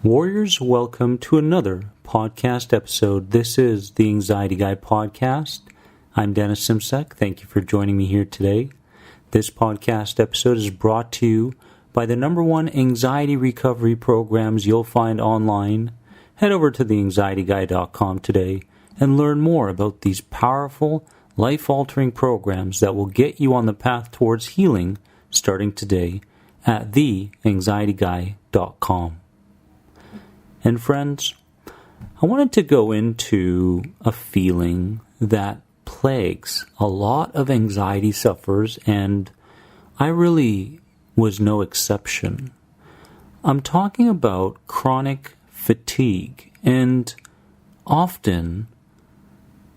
Warriors, welcome to another podcast episode. This is the Anxiety Guy podcast. I'm Dennis Simsek. Thank you for joining me here today. This podcast episode is brought to you by the number one anxiety recovery programs you'll find online. Head over to theanxietyguy.com today and learn more about these powerful, life-altering programs that will get you on the path towards healing starting today at theanxietyguy.com. And friends, I wanted to go into a feeling that plagues a lot of anxiety sufferers, and I really was no exception. I'm talking about chronic fatigue, and often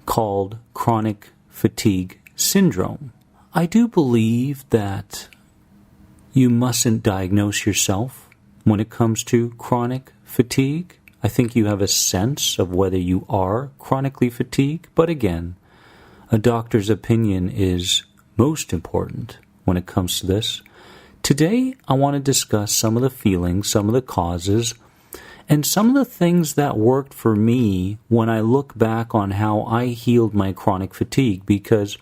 called chronic fatigue syndrome. I do believe that you mustn't diagnose yourself when it comes to chronic fatigue. I think you have a sense of whether you are chronically fatigued, but again, a doctor's opinion is most important when it comes to this. Today, I want to discuss some of the feelings, some of the causes, and some of the things that worked for me when I look back on how I healed my chronic fatigue, because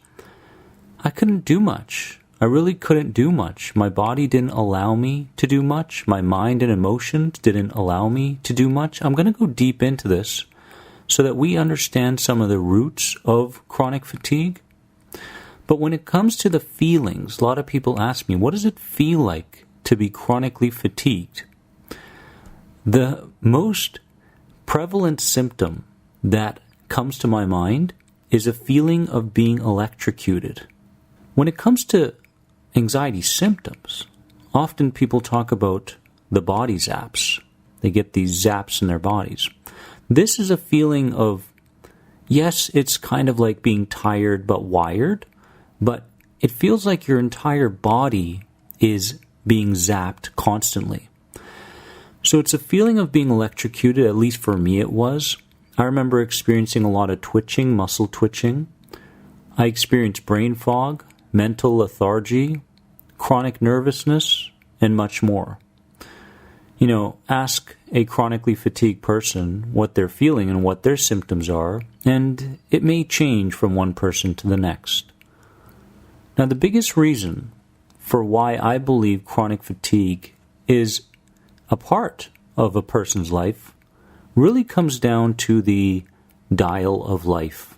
I couldn't do much. I really couldn't do much. My body didn't allow me to do much. My mind and emotions didn't allow me to do much. I'm going to go deep into this so that we understand some of the roots of chronic fatigue. But when it comes to the feelings, a lot of people ask me, what does it feel like to be chronically fatigued? The most prevalent symptom that comes to my mind is a feeling of being electrocuted. When it comes to anxiety symptoms, often people talk about the body zaps. They get these zaps in their bodies. This is a feeling of, yes, it's kind of like being tired but wired, but it feels like your entire body is being zapped constantly. So it's a feeling of being electrocuted, at least for me it was. I remember experiencing a lot of twitching, muscle twitching. I experienced brain fog, mental lethargy, chronic nervousness, and much more. You know, ask a chronically fatigued person what they're feeling and what their symptoms are, and it may change from one person to the next. Now, the biggest reason for why I believe chronic fatigue is a part of a person's life really comes down to the dial of life.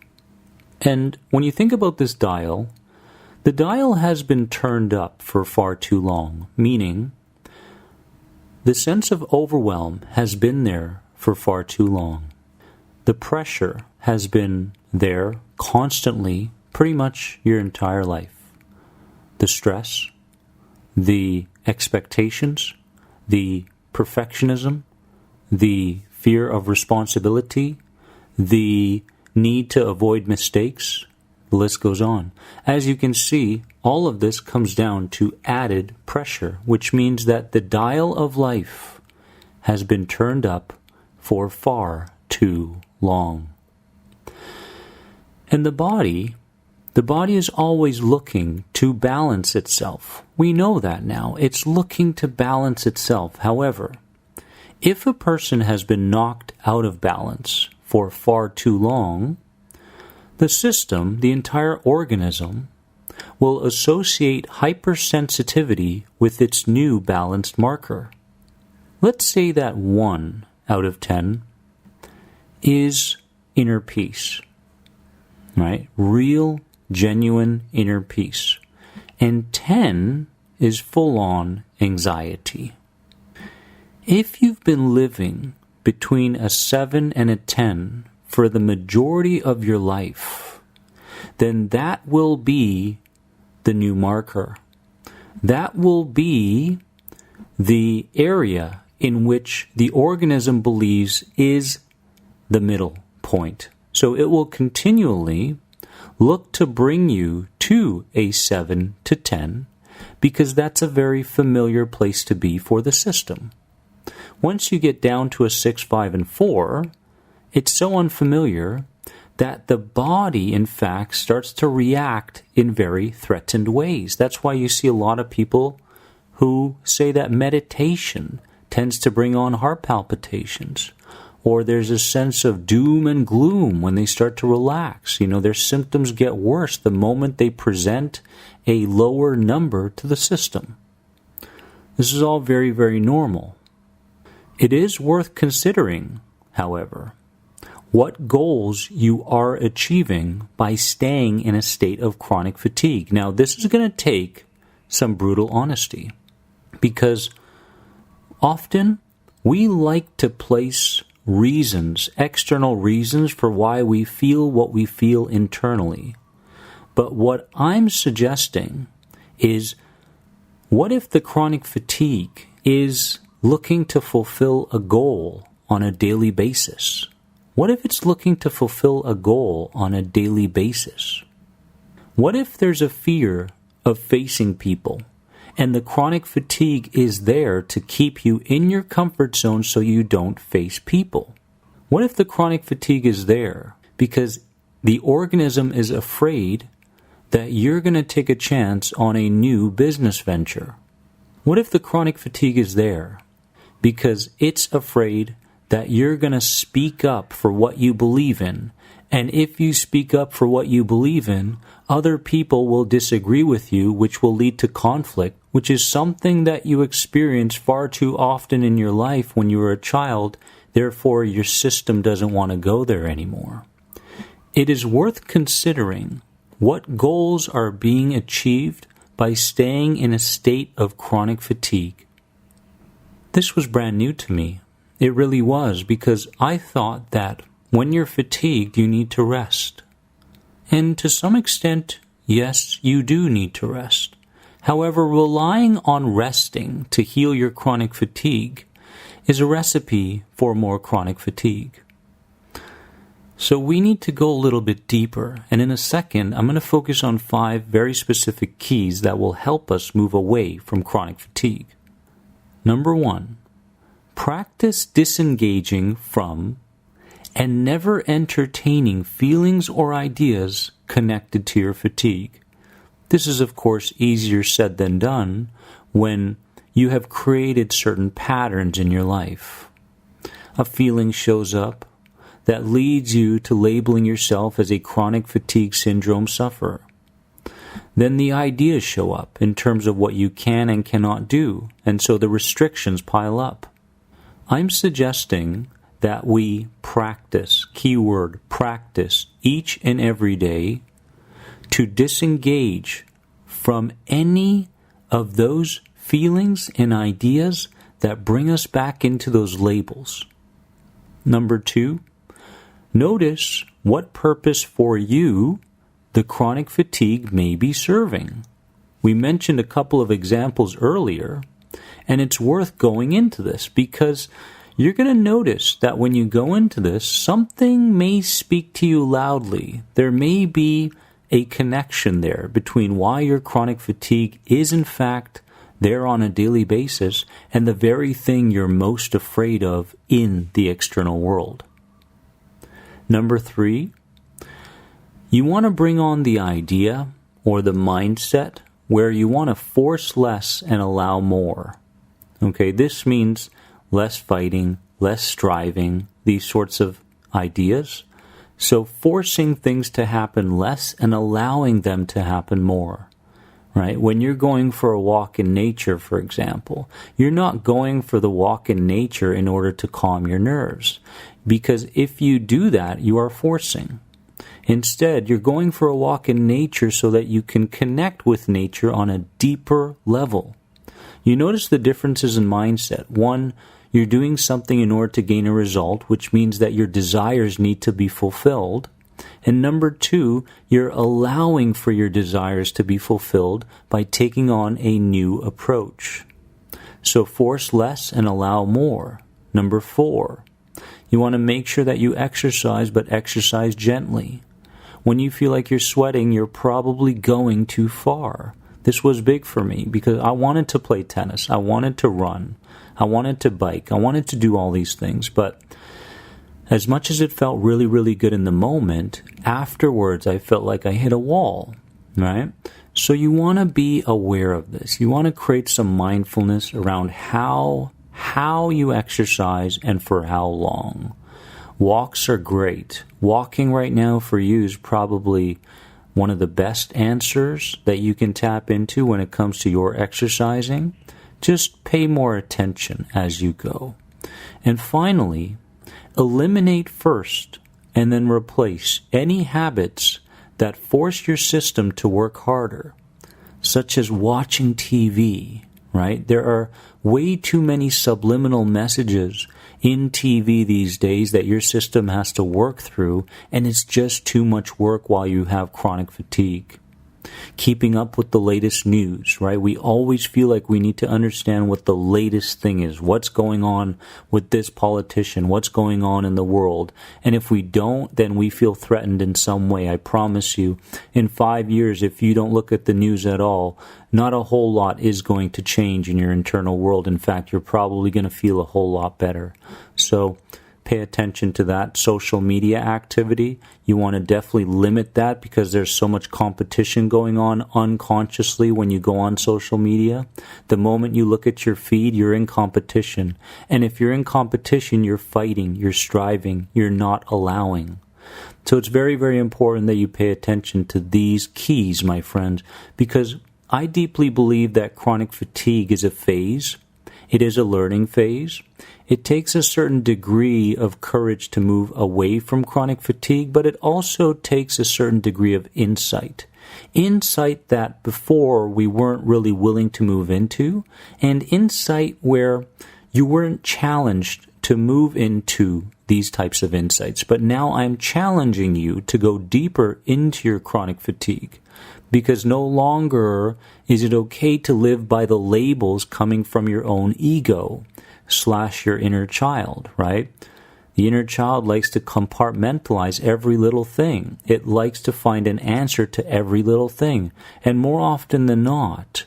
And when you think about this dial, the dial has been turned up for far too long, meaning the sense of overwhelm has been there for far too long. The pressure has been there constantly, pretty much your entire life. The stress, the expectations, the perfectionism, the fear of responsibility, the need to avoid mistakes, the list goes on. As you can see, all of this comes down to added pressure, which means that the dial of life has been turned up for far too long. And the body is always looking to balance itself. We know that now. It's looking to balance itself. However, if a person has been knocked out of balance for far too long, the system, the entire organism, will associate hypersensitivity with its new balanced marker. Let's say that 1 out of 10 is inner peace, right? Real, genuine inner peace. And 10 is full-on anxiety. If you've been living between a 7 and a 10 for the majority of your life, then that will be the new marker. That will be the area in which the organism believes is the middle point. So it will continually look to bring you to a 7 to 10 because that's a very familiar place to be for the system. Once you get down to a 6, 5, and 4, it's so unfamiliar that the body, in fact, starts to react in very threatened ways. That's why you see a lot of people who say that meditation tends to bring on heart palpitations. Or there's a sense of doom and gloom when they start to relax. Their symptoms get worse the moment they present a lower number to the system. This is all very, very normal. It is worth considering, however, what goals you are achieving by staying in a state of chronic fatigue. Now, this is going to take some brutal honesty, because often we like to place reasons, external reasons for why we feel what we feel internally. But what I'm suggesting is, what if the chronic fatigue is looking to fulfill a goal on a daily basis? What if it's looking to fulfill a goal on a daily basis? What if there's a fear of facing people, and the chronic fatigue is there to keep you in your comfort zone so you don't face people? What if the chronic fatigue is there because the organism is afraid that you're going to take a chance on a new business venture? What if the chronic fatigue is there because it's afraid that you're going to speak up for what you believe in, and if you speak up for what you believe in, other people will disagree with you, which will lead to conflict, which is something that you experience far too often in your life when you were a child. Therefore, your system doesn't want to go there anymore. It is worth considering what goals are being achieved by staying in a state of chronic fatigue. This was brand new to me. It really was, because I thought that when you're fatigued, you need to rest. And to some extent, yes, you do need to rest. However, relying on resting to heal your chronic fatigue is a recipe for more chronic fatigue. So we need to go a little bit deeper, and in a second, I'm going to focus on 5 very specific keys that will help us move away from chronic fatigue. Number 1, practice disengaging from and never entertaining feelings or ideas connected to your fatigue. This is, of course, easier said than done when you have created certain patterns in your life. A feeling shows up that leads you to labeling yourself as a chronic fatigue syndrome sufferer. Then the ideas show up in terms of what you can and cannot do, and so the restrictions pile up. I'm suggesting that we practice, keyword practice, each and every day to disengage from any of those feelings and ideas that bring us back into those labels. Number 2, notice what purpose for you the chronic fatigue may be serving. We mentioned a couple of examples earlier, and it's worth going into this because you're going to notice that when you go into this, something may speak to you loudly. There may be a connection there between why your chronic fatigue is in fact there on a daily basis and the very thing you're most afraid of in the external world. Number 3, you want to bring on the idea or the mindset where you want to force less and allow more. Okay, this means less fighting, less striving, these sorts of ideas. So forcing things to happen less and allowing them to happen more. Right? When you're going for a walk in nature, for example, you're not going for the walk in nature in order to calm your nerves. Because if you do that, you are forcing. Instead, you're going for a walk in nature so that you can connect with nature on a deeper level. You notice the differences in mindset. 1, you're doing something in order to gain a result, which means that your desires need to be fulfilled. And number 2, you're allowing for your desires to be fulfilled by taking on a new approach. So force less and allow more. Number 4, you want to make sure that you exercise, but exercise gently. When you feel like you're sweating, you're probably going too far. This was big for me because I wanted to play tennis. I wanted to run. I wanted to bike. I wanted to do all these things. But as much as it felt really, really good in the moment, afterwards I felt like I hit a wall, right? So you want to be aware of this. You want to create some mindfulness around how how you exercise and for how long. Walks are great. Walking right now for you is probably one of the best answers that you can tap into when it comes to your exercising. Just pay more attention as you go. And finally, eliminate first and then replace any habits that force your system to work harder, such as watching TV, right? There are way too many subliminal messages in TV these days that your system has to work through, and it's just too much work while you have chronic fatigue. Keeping up with the latest news, right? We always feel like we need to understand what the latest thing is, what's going on with this politician, what's going on in the world. And if we don't, then we feel threatened in some way. I promise you, in 5 years, if you don't look at the news at all, not a whole lot is going to change in your internal world. In fact, you're probably going to feel a whole lot better. So pay attention to that. Social media activity, you want to definitely limit that because there's so much competition going on unconsciously when you go on social media. The moment you look at your feed, you're in competition. And if you're in competition, you're fighting, you're striving, you're not allowing. So it's very, very important that you pay attention to these keys, my friends, because I deeply believe that chronic fatigue is a phase. It is a learning phase. It takes a certain degree of courage to move away from chronic fatigue, but it also takes a certain degree of insight. Insight that before we weren't really willing to move into, and insight where you weren't challenged to move into these types of insights. But now I'm challenging you to go deeper into your chronic fatigue, because no longer is it okay to live by the labels coming from your own ego / your inner child, right? The inner child likes to compartmentalize every little thing. It likes to find an answer to every little thing. And more often than not,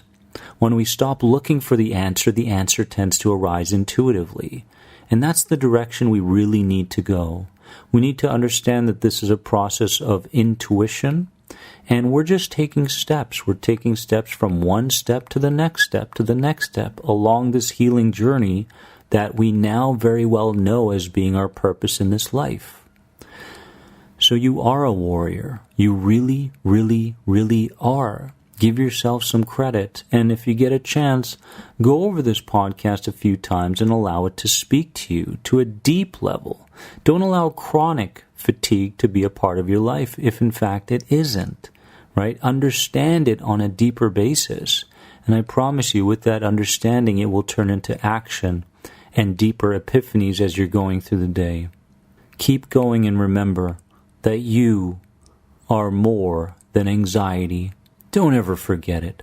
when we stop looking for the answer tends to arise intuitively. And that's the direction we really need to go. We need to understand that this is a process of intuition, and we're just taking steps. We're taking steps from one step to the next step to the next step along this healing journey that we now very well know as being our purpose in this life. So you are a warrior. You really, really, really are. Give yourself some credit. And if you get a chance, go over this podcast a few times and allow it to speak to you to a deep level. Don't allow chronic fatigue to be a part of your life if in fact it isn't, right? Understand it on a deeper basis. And I promise you, with that understanding, it will turn into action and deeper epiphanies as you're going through the day. Keep going and remember that you are more than anxiety. Don't ever forget it.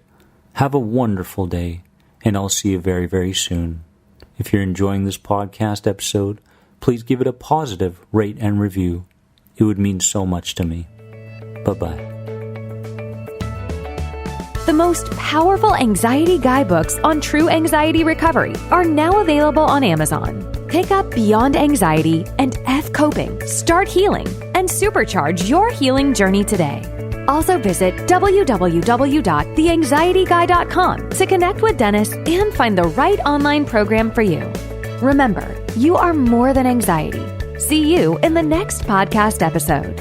Have a wonderful day, and I'll see you very, very soon. If you're enjoying this podcast episode, please give it a positive rate and review. It would mean so much to me. Bye-bye. The most powerful anxiety guidebooks on true anxiety recovery are now available on Amazon. Pick up Beyond Anxiety and F Coping, Start Healing, and supercharge your healing journey today. Also visit www.theanxietyguy.com to connect with Dennis and find the right online program for you. Remember, you are more than anxiety. See you in the next podcast episode.